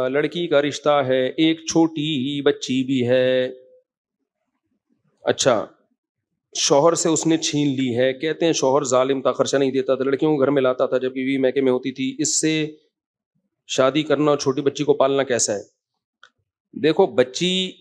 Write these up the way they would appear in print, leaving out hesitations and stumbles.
لڑکی کا رشتہ ہے، ایک چھوٹی بچی بھی ہے. اچھا، شوہر سے اس نے چھین لی ہے. کہتے ہیں شوہر ظالم تھا، خرچہ نہیں دیتا تھا، لڑکیوں کو گھر میں لاتا تھا جب بیوی میکے میں ہوتی تھی. اس سے شادی کرنا اور چھوٹی بچی کو پالنا کیسا ہے؟ دیکھو، بچی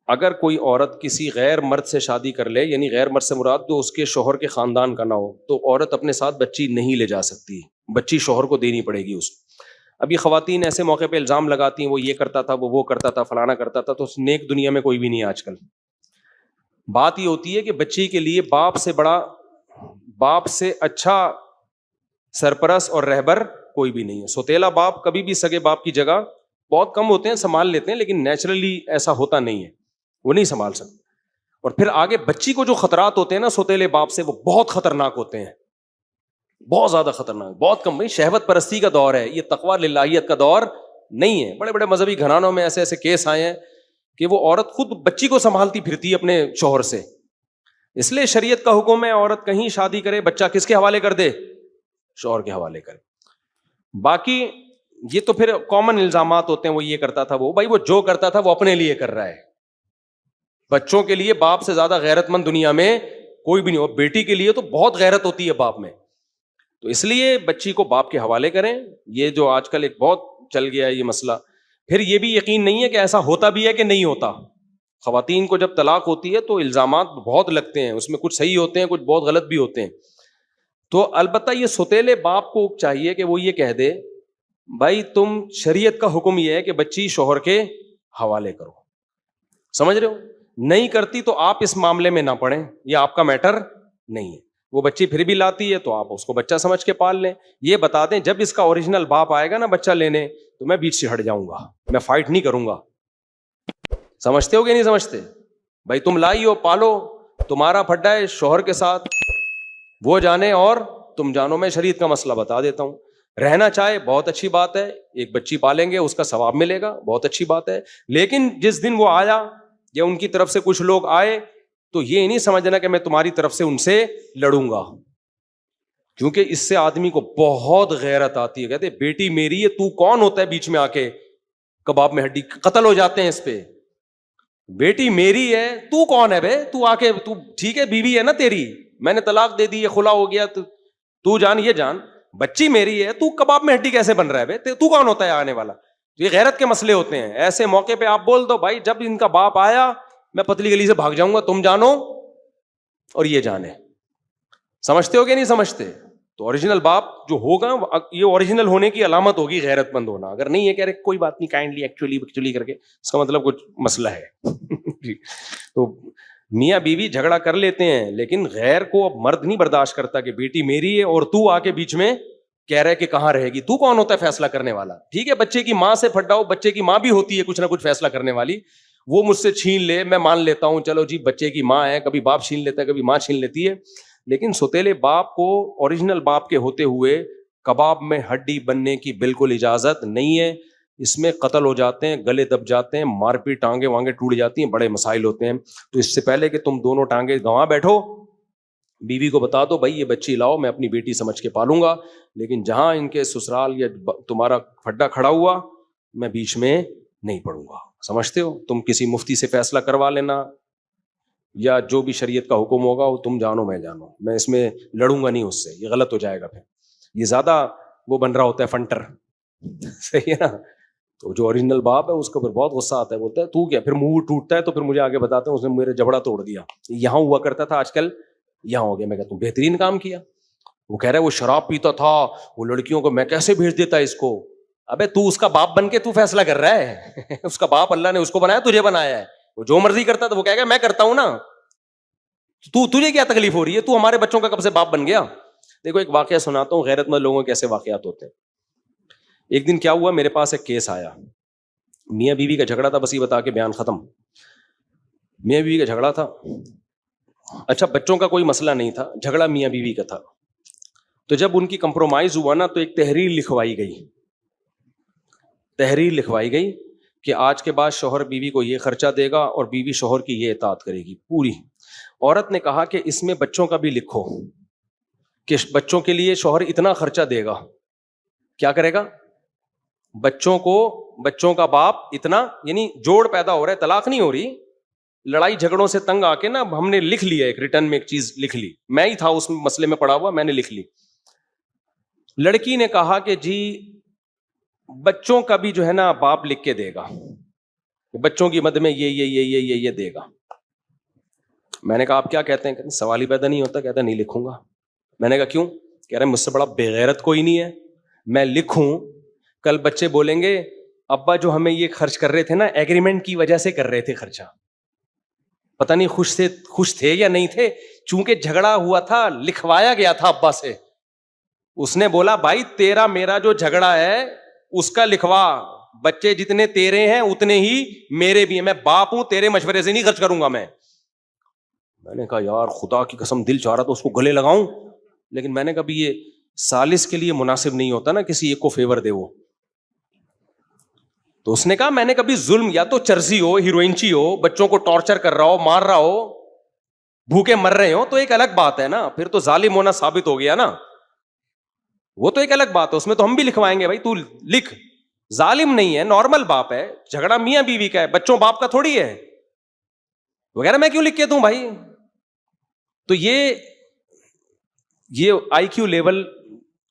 اگر کوئی عورت کسی غیر مرد سے شادی کر لے، یعنی غیر مرد سے مراد تو اس کے شوہر کے خاندان کا نہ ہو، تو عورت اپنے ساتھ بچی نہیں لے جا سکتی، بچی شوہر کو دینی پڑے گی اس کو. ابھی خواتین ایسے موقع پہ الزام لگاتی ہیں وہ یہ کرتا تھا، وہ کرتا تھا، فلانا کرتا تھا، تو نیک دنیا میں کوئی بھی نہیں ہے آج کل. بات یہ ہوتی ہے کہ بچی کے لیے باپ سے بڑا، باپ سے اچھا سرپرست اور رہبر کوئی بھی نہیں ہے. سوتیلا باپ کبھی بھی سگے باپ کی جگہ بہت کم ہوتے ہیں، سنبھال لیتے ہیں، لیکن نیچرلی ایسا ہوتا نہیں ہے، وہ نہیں سنبھال سکتے. اور پھر آگے بچی کو جو خطرات ہوتے ہیں نا سوتیلے باپ سے، وہ بہت خطرناک ہوتے ہیں، بہت زیادہ خطرناک. بہت کم. شہوت پرستی کا دور ہے یہ، تقویٰ للہیت کا دور نہیں ہے. بڑے بڑے مذہبی گھرانوں میں ایسے ایسے کیس آئے ہیں کہ وہ عورت خود بچی کو سنبھالتی پھرتی ہے اپنے شوہر سے. اس لیے شریعت کا حکم ہے عورت کہیں شادی کرے، بچہ کس کے حوالے کر دے؟ شوہر کے حوالے کرے. باقی یہ تو پھر کامن الزامات ہوتے ہیں، وہ یہ کرتا تھا، وہ بھائی وہ جو کرتا تھا وہ اپنے لیے کر رہا ہے. بچوں کے لیے باپ سے زیادہ غیرت مند دنیا میں کوئی بھی نہیں. اور بیٹی کے لیے تو بہت غیرت ہوتی ہے باپ میں. تو اس لیے بچی کو باپ کے حوالے کریں. یہ جو آج کل ایک بہت چل گیا ہے یہ مسئلہ. پھر یہ بھی یقین نہیں ہے کہ ایسا ہوتا بھی ہے کہ نہیں ہوتا. خواتین کو جب طلاق ہوتی ہے تو الزامات بہت لگتے ہیں، اس میں کچھ صحیح ہوتے ہیں، کچھ بہت غلط بھی ہوتے ہیں. تو البتہ یہ سوتیلے باپ کو چاہیے کہ وہ یہ کہہ دے بھائی تم، شریعت کا حکم یہ ہے کہ بچی شوہر کے حوالے کرو. سمجھ رہے ہو؟ نہیں کرتی تو آپ اس معاملے میں نہ پڑیں، یہ آپ کا میٹر نہیں ہے. وہ بچی پھر بھی لاتی ہے تو آپ اس کو بچہ سمجھ کے پال لیں. یہ بتا دیں جب اس کا اوریجنل باپ آئے گا نا بچہ لینے، تو میں بیچ سے ہٹ جاؤں گا، میں فائٹ نہیں کروں گا. سمجھتے ہو کہ نہیں سمجھتے؟ بھائی تم لائی ہو، پالو، تمہارا پھڈا ہے شوہر کے ساتھ، وہ جانے اور تم جانو. میں شریعت کا مسئلہ بتا دیتا ہوں. رہنا چاہے بہت اچھی بات ہے، ایک بچی پالیں گے اس کا ثواب ملے گا، بہت اچھی بات ہے. لیکن جس دن وہ آیا یا ان کی طرف سے کچھ لوگ آئے تو یہ نہیں سمجھنا کہ میں تمہاری طرف سے ان سے لڑوں گا، کیونکہ اس سے آدمی کو بہت غیرت آتی ہے. کہتے بیٹی میری ہے، تو کون ہوتا ہے بیچ میں آ کے کباب میں ہڈی؟ قتل ہو جاتے ہیں اس پہ. بیٹی میری ہے، تو کون ہے بے؟ تو آ کے، تو ٹھیک ہے بیوی ہے نا تیری، میں نے طلاق دے دی ہے، خلا ہو گیا، تو جان یہ جان بچی میری ہے، تو کباب میں ہڈی کیسے بن رہا ہے بے؟ تو کون ہوتا ہے آنے والا؟ یہ غیرت کے مسئلے ہوتے ہیں. ایسے موقع پہ آپ بول دو بھائی جب ان کا باپ آیا میں پتلی گلی سے بھاگ جاؤں گا، تم جانو اور یہ جانے. سمجھتے ہو کہ نہیں سمجھتے؟ تو اوریجنل باپ جو ہوگا یہ اوریجنل ہونے کی علامت ہوگی غیرت مند ہونا. اگر نہیں ہے کہہ رہے کوئی بات نہیں، کائنڈلی ایکچولی کر کے، اس کا مطلب کچھ مسئلہ ہے. تو میاں بیوی جھگڑا کر لیتے ہیں، لیکن غیر کو اب مرد نہیں برداشت کرتا کہ بیٹی میری ہے اور تو آ کے بیچ میں کہہ رہے کہ کہاں رہے گی. تو کون ہوتا ہے فیصلہ کرنے والا؟ ٹھیک ہے بچے کی ماں سے پھٹاؤ، بچے کی ماں بھی ہوتی ہے کچھ نہ کچھ فیصلہ کرنے والی، وہ مجھ سے چھین لے میں مان لیتا ہوں، چلو جی بچے کی ماں ہے، کبھی باپ چھین لیتا ہے کبھی ماں چھین لیتی ہے. لیکن سوتیلے باپ کو اوریجنل باپ کے ہوتے ہوئے کباب میں ہڈی بننے کی بالکل اجازت نہیں ہے. اس میں قتل ہو جاتے ہیں، گلے دب جاتے ہیں، مار پیٹ، ٹانگیں وانگیں ٹوٹ جاتی ہیں، بڑے مسائل ہوتے ہیں. تو اس سے پہلے کہ تم دونوں ٹانگیں گنوا بیٹھو، بیوی کو بتا دو بھائی یہ بچی لاؤ، میں اپنی بیٹی سمجھ کے پالوں گا، لیکن جہاں ان کے سسرال یا تمہارا پھڈا کھڑا ہوا میں بیچ میں نہیں پڑوں گا. سمجھتے ہو؟ تم کسی مفتی سے فیصلہ کروا لینا یا جو بھی شریعت کا حکم ہوگا وہ تم جانو میں جانو، میں اس میں لڑوں گا نہیں اس سے، یہ غلط ہو جائے گا. پھر یہ زیادہ وہ بن رہا ہوتا ہے فنٹر. صحیح ہے نا؟ تو جو اوریجنل باپ ہے اس کو پھر بہت غصہ آتا ہے، بولتا ہے تو کیا، پھر منہ ٹوٹتا ہے تو پھر مجھے آگے بتاتے ہیں اس نے میرے جبڑا توڑ دیا، یہاں ہوا کرتا تھا آج کل یہاں ہو گیا. میں کہتا ہوں بہترین کام کیا. وہ کہہ رہا ہے وہ شراب پیتا تھا، وہ لڑکیوں کو، میں کیسے بھیج دیتا اس کو. ابے تو اس کا باپ بن کے تو فیصلہ کر رہا ہے. اس کا باپ اللہ نے اس کو بنایا، تجھے بنایا ہے. وہ جو مرضی کرتا تو وہ کہے گا میں کرتا ہوں نا، تجھے کیا تکلیف ہو رہی ہے؟ تو ہمارے بچوں کا کب سے باپ بن گیا. دیکھو ایک واقعہ سناتا ہوں، غیرت مند لوگوں کے ایسے واقعات ہوتے ہیں. ایک دن کیا ہوا، میرے پاس ایک کیس آیا، میاں بیوی کا جھگڑا تھا، بس یہ بتا کے بیان ختم. میاں بیوی کا جھگڑا تھا. اچھا بچوں کا کوئی مسئلہ نہیں تھا، جھگڑا میاں بیوی کا تھا. تو جب ان کی کمپرومائز ہوا نا تو ایک تحریر لکھوائی گئی کہ آج کے بعد شوہر بیوی کو یہ خرچہ دے گا اور بیوی شوہر کی یہ اطاعت کرے گی پوری. عورت نے کہا کہ اس میں بچوں کا بھی لکھو کہ بچوں کے لیے شوہر اتنا خرچہ دے گا. کیا کرے گا؟ بچوں کا باپ اتنا, یعنی جوڑ پیدا ہو رہا ہے, طلاق نہیں ہو رہی, لڑائی جھگڑوں سے تنگ آ کے نا ہم نے لکھ لیا, ایک ریٹرن میں ایک چیز لکھ لی, میں ہی تھا اس مسئلے میں پڑا ہوا, میں نے لکھ لی. لڑکی نے کہا کہ جی بچوں کا بھی جو ہے نا باپ لکھ کے دے گا, بچوں کی مد میں یہ دے گا. میں نے کہا آپ کیا کہتے ہیں؟ سوال ہی پیدا نہیں ہوتا. کہتا نہیں لکھوں گا. میں نے کہا کیوں؟ کہہ رہے مجھ سے بڑا بے غیرت کوئی نہیں ہے, میں لکھوں کل بچے بولیں گے ابا جو ہمیں یہ خرچ کر رہے تھے نا ایگریمنٹ کی وجہ سے کر رہے تھے خرچہ, پتہ نہیں خوش تھے یا نہیں تھے, چونکہ جھگڑا ہوا تھا لکھوایا گیا تھا ابا سے. اس نے بولا بھائی تیرا میرا جو جھگڑا ہے اس کا لکھوا, بچے جتنے تیرے ہیں اتنے ہی میرے بھی ہیں, میں باپ ہوں, تیرے مشورے سے نہیں خرچ کروں گا میں. میں نے کہا یار خدا کی قسم دل چاہ رہا تو اس کو گلے لگاؤں, لیکن میں نے کہا یہ سالس کے لیے مناسب نہیں ہوتا نا کسی ایک کو فیور دے وہ. تو اس نے کہا میں نے کبھی ظلم, یا تو چرسی ہو, ہیروئنچی ہو, بچوں کو ٹارچر کر رہا ہو, مار رہا ہو, بھوکے مر رہے ہو تو ایک الگ بات ہے نا, پھر تو ظالم ہونا ثابت ہو گیا نا, وہ تو ایک الگ بات ہے, اس میں تو ہم بھی لکھوائیں گے بھائی تو لکھ. ظالم نہیں ہے, نارمل باپ ہے, جھگڑا میاں بیوی کا ہے, بچوں باپ کا تھوڑی ہے وغیرہ, میں کیوں لکھ کے دوں بھائی. تو یہ آئی کیو لیول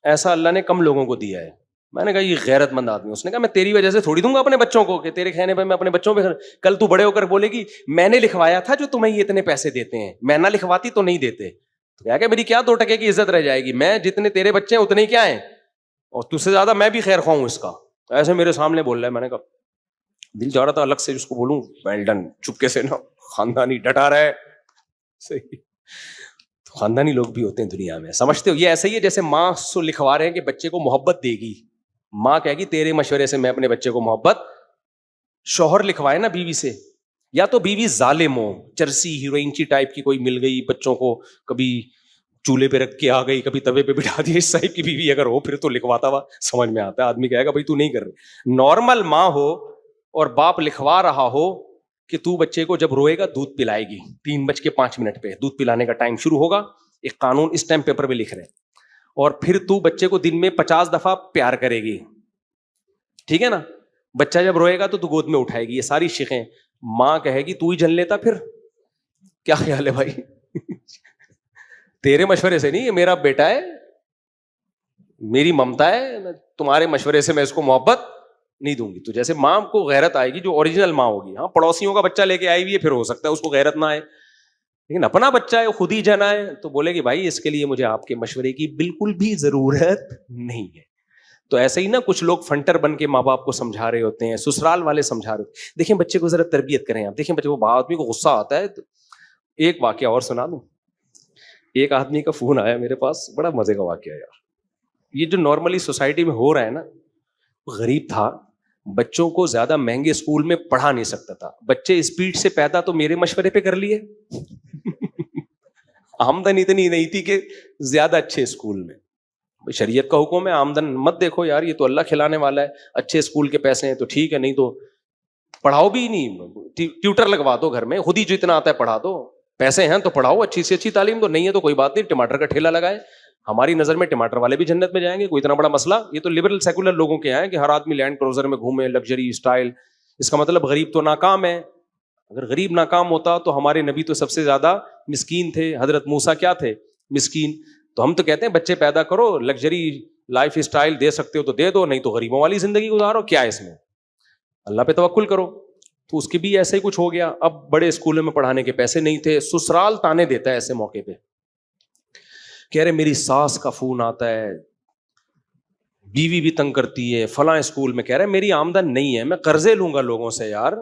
ایسا اللہ نے کم لوگوں کو دیا ہے. میں نے کہا یہ غیرت مند آدمی. اس نے کہا میں تیری وجہ سے تھوڑی دوں گا اپنے بچوں کو, کہ تیرے کہنے پہ میں اپنے بچوں پہ, کل تو بڑے ہو کر بولے گی میں نے لکھوایا تھا جو تمہیں یہ اتنے پیسے دیتے ہیں, میں نہ لکھواتی تو نہیں دیتے. تو کہا کہ میری کیا 2 ٹکے کی عزت رہ جائے گی, میں جتنے تیرے بچے ہیں اتنے ہی کیا ہیں, اور تجھ سے زیادہ میں بھی خیر خواہ ہوں اس کا. ایسے میرے سامنے بول رہا ہے. میں نے کہا دل چاہ رہا تھا الگ سے جس کو بولوں ویل ڈن, چپکے سے نا, خاندانی ڈٹا رہا ہے صحیح. خاندانی لوگ بھی ہوتے ہیں دنیا میں, سمجھتے ہو یہ ایسا ہی ہے جیسے ماں سو لکھوا رہے ہیں کہ بچے کو محبت دے گی, ماں کہے گی تیرے مشورے سے میں اپنے بچے کو محبت. شوہر لکھوائے نا بیوی سے, یا تو بیوی ظالم ہو, چرسی ہیروئنچی ٹائپ کی کوئی مل گئی, بچوں کو کبھی چولہے پہ رکھ کے آ گئی, کبھی توے پہ بٹھا دی, اس ٹائپ کی بیوی اگر ہو پھر تو لکھواتا ہوا سمجھ میں آتا ہے, آدمی کہے گا بھائی تو نہیں کر رہے. نارمل ماں ہو اور باپ لکھوا رہا ہو کہ تو بچے کو جب روئے گا دودھ پلائے گی, 3:05 پہ دودھ پلانے کا ٹائم شروع ہوگا, ایک قانون اس ٹائم پیپر پہ لکھ رہے ہیں, اور پھر تو بچے کو دن میں 50 دفعہ پیار کرے گی, ٹھیک ہے نا. بچہ جب روئے گا تو گود میں اٹھائے گی, یہ ساری شیخیں. ماں کہے گی تو ہی جن لیتا پھر, کیا خیال ہے بھائی؟ تیرے مشورے سے نہیں, یہ میرا بیٹا ہے, میری ممتا ہے, تمہارے مشورے سے میں اس کو محبت نہیں دوں گی. تو جیسے ماں کو غیرت آئے گی جو اوریجنل ماں ہوگی, ہاں پڑوسیوں کا بچہ لے کے آئی ہوئی ہے پھر ہو سکتا ہے اس کو غیرت نہ آئے, لیکن اپنا بچہ ہے خود ہی جنا ہے تو بولے گی بھائی اس کے لیے مجھے آپ کے مشورے کی بالکل بھی ضرورت نہیں ہے. تو ایسے ہی نا کچھ لوگ فنٹر بن کے ماں باپ کو سمجھا رہے ہوتے ہیں, سسرال والے سمجھا رہے ہوتے ہیں. دیکھیں بچے کو ذرا تربیت کریں آپ, دیکھیں بچے کو آدمی کو غصہ آتا ہے. تو ایک واقعہ اور سنا دوں. ایک آدمی کا فون آیا میرے پاس, بڑا مزے کا واقعہ یار. یہ جو نارملی سوسائٹی میں ہو رہا ہے نا, غریب تھا, بچوں کو زیادہ مہنگے اسکول میں پڑھا نہیں سکتا تھا, بچے اسپیڈ سے پیدا تو میرے مشورے پہ کر لیے, آمدن اتنی نہیں تھی کہ زیادہ اچھے اسکول میں. شریعت کا حکم ہے آمدن مت دیکھو یار, یہ تو اللہ کھلانے والا ہے, اچھے اسکول کے پیسے ہیں تو ٹھیک ہے, نہیں تو پڑھاؤ بھی نہیں, ٹیوٹر لگوا دو گھر میں, خود ہی جو اتنا آتا ہے پڑھا دو, پیسے ہیں تو پڑھاؤ, اچھی سے اچھی تعلیم, تو نہیں ہے تو کوئی بات نہیں, ٹماٹر کا ٹھیلا لگائے. ہماری نظر میں ٹماٹر والے بھی جنت میں جائیں گے, کوئی اتنا بڑا مسئلہ. یہ تو لبرل سیکولر لوگوں کے ہیں کہ ہر آدمی لینڈ کروزر میں گھومے, لگژری اسٹائل. اس کا مطلب غریب تو ناکام ہے. اگر غریب ناکام ہوتا تو ہمارے نبی تو سب سے زیادہ مسکین تھے, حضرت موسیٰ کیا تھے؟ مسکین. تو ہم تو کہتے ہیں بچے پیدا کرو, لگژری لائف اسٹائل دے سکتے ہو تو دے دو, نہیں تو غریبوں والی زندگی گزارو, کیا ہے اس میں, اللہ پہ توکل کرو. تو اس کے بھی ایسے ہی کچھ ہو گیا. اب بڑے اسکولوں میں پڑھانے کے پیسے نہیں تھے, سسرال تانے دیتا ہے ایسے موقع پہ, کہہ رہے میری ساس کا فون آتا ہے, بیوی بھی تنگ کرتی ہے, فلاں اسکول میں, کہہ رہے میری آمدن نہیں ہے, میں قرضے لوں گا لوگوں سے یار,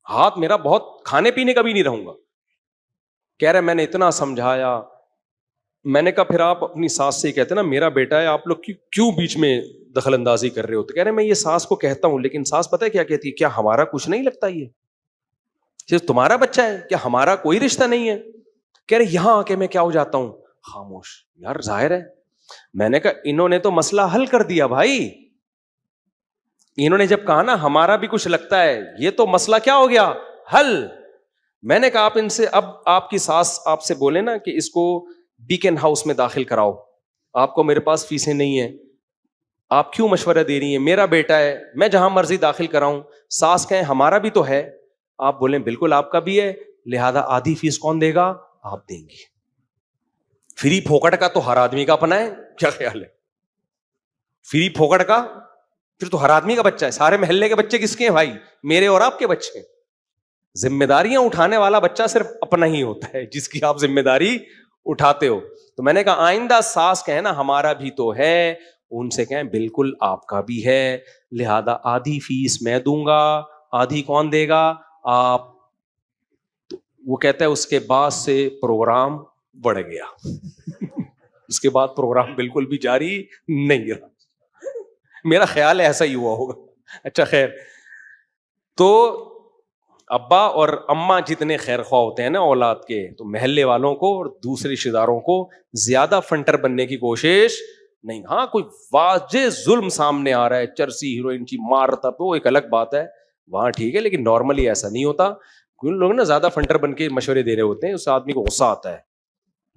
ہاتھ میرا بہت, کھانے پینے کا بھی نہیں رہوں گا. کہہ رہے میں نے اتنا سمجھایا. میں نے کہا پھر آپ اپنی ساس سے کہتے نا میرا بیٹا ہے, آپ لوگ کیوں بیچ میں دخل اندازی کر رہے ہو؟ تو کہہ رہے میں یہ ساس کو کہتا ہوں, لیکن ساس پتہ ہے کیا کہتی ہے, کیا ہمارا کچھ نہیں لگتا, یہ صرف تمہارا بچہ ہے, کیا ہمارا کوئی رشتہ نہیں ہے؟ کہہ رہے یہاں آ کے میں کیا ہو جاتا ہوں, خاموش. یار ظاہر ہے. میں نے کہا انہوں نے تو مسئلہ حل کر دیا بھائی, انہوں نے جب کہا نا ہمارا بھی کچھ لگتا ہے, یہ تو مسئلہ کیا ہو گیا, حل. میں نے کہا آپ ان سے, اب آپ کی ساس آپ سے بولے نا کہ اس کو بیکن ہاؤس میں داخل کراؤ, آپ کو میرے پاس فیسیں نہیں ہیں, آپ کیوں مشورہ دے رہی ہیں, میرا بیٹا ہے, میں جہاں مرضی داخل کراؤں. ساس کہیں ہمارا بھی تو ہے, آپ بولیں بالکل آپ کا بھی ہے, لہذا آدھی فیس کون دے گا, آپ دیں گے. فری پھوکٹ کا تو ہر آدمی کا اپنا ہے, کیا خیال ہے؟ فری پھوکٹ کا پھر تو ہر آدمی کا بچہ ہے. سارے محلے کے بچے کس کے ہیں بھائی؟ میرے اور آپ کے بچے ہیں. ذمہ داریاں اٹھانے والا بچہ صرف اپنا ہی ہوتا ہے, جس کی آپ ذمہ داری اٹھاتے ہو. تو میں نے کہا آئندہ ساس کہیں نا ہمارا بھی تو ہے, ان سے کہیں بالکل آپ کا بھی ہے, لہذا آدھی فیس میں دوں گا, آدھی کون دے گا, آپ. وہ کہتا ہے اس کے بعد سے پروگرام بڑھ گیا. اس کے بعد پروگرام بالکل بھی جاری نہیں رہا. میرا خیال ہے ایسا ہی ہوا ہوگا. اچھا خیر, تو ابا اور اماں جتنے خیر خواہ ہوتے ہیں نا اولاد کے, تو محلے والوں کو اور دوسرے رشتے داروں کو زیادہ فنٹر بننے کی کوشش نہیں. ہاں کوئی واضح ظلم سامنے آ رہا ہے, چرسی ہیروئن کی مارتا, تو وہ ایک الگ بات ہے, وہاں ٹھیک ہے, لیکن نارملی ایسا نہیں ہوتا. کیوں لوگ نا زیادہ فنٹر بن کے مشورے دے رہے ہوتے ہیں, اس آدمی کو غصہ آتا ہے,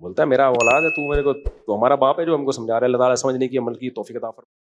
بولتا ہے میرا اولاد ہے, تو میرے کو, تو ہمارا باپ ہے جو ہم کو سمجھا رہا ہے. اللہ تعالیٰ سمجھنے کی عمل کی توفیق عطا فرمائے.